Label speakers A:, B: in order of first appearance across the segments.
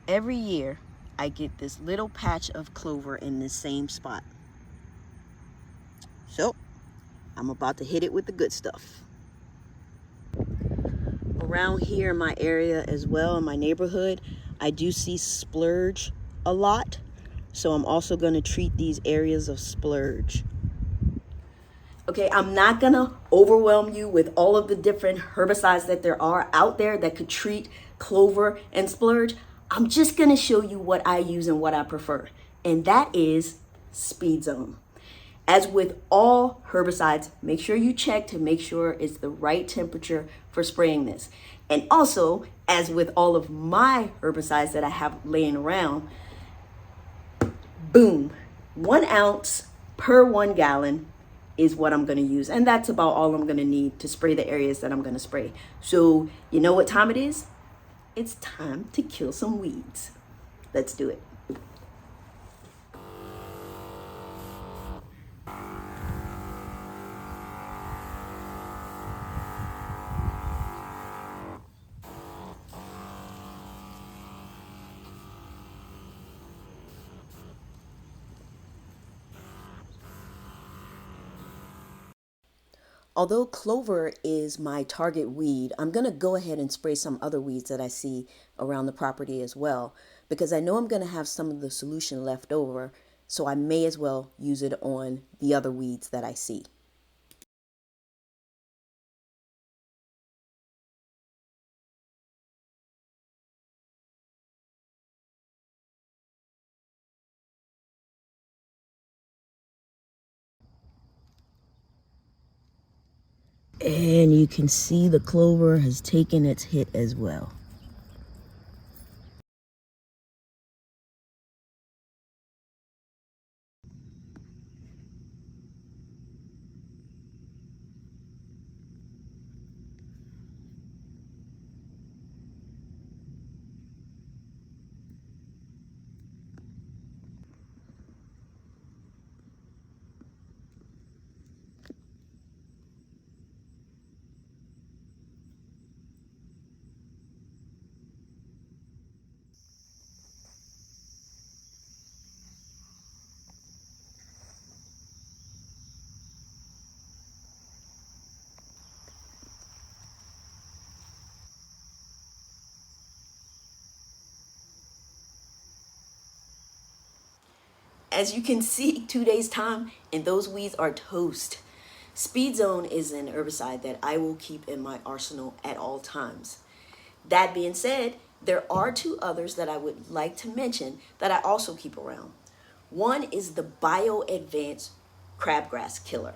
A: every year I get this little patch of clover in this same spot. So I'm about to hit it with the good stuff. Around here in my area as well, in my neighborhood, I do see splurge a lot. So I'm also going to treat these areas of splurge. Okay, I'm not going to overwhelm you with all of the different herbicides that there are out there that could treat clover and splurge. I'm just going to show you what I use and what I prefer. And that is Speed Zone. As with all herbicides, make sure you check to make sure it's the right temperature for spraying this. And also, as with all of my herbicides that I have laying around, boom, 1 ounce per 1 gallon is what I'm going to use. And that's about all I'm going to need to spray the areas that I'm going to spray. So you know what time it is? It's time to kill some weeds. Let's do it. Although clover is my target weed, I'm going to go ahead and spray some other weeds that I see around the property as well, because I know I'm going to have some of the solution left over, so I may as well use it on the other weeds that I see. And you can see the clover has taken its hit as well. As you can see, 2 days time and those weeds are toast. Speed Zone is an herbicide that I will keep in my arsenal at all times. That being said, there are 2 others that I would like to mention that I also keep around. One is the 𝐕𝐢𝐝𝐷𝐼𝐴DS crabgrass killer.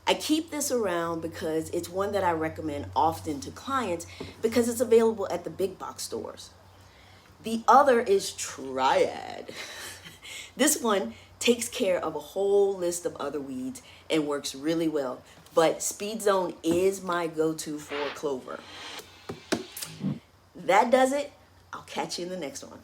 A: I keep this around because it's one that I recommend often to clients because it's available at the big box stores. The other is Triad. This one takes care of a whole list of other weeds and works really well. But Speed Zone is my go-to for clover. That does it. I'll catch you in the next one.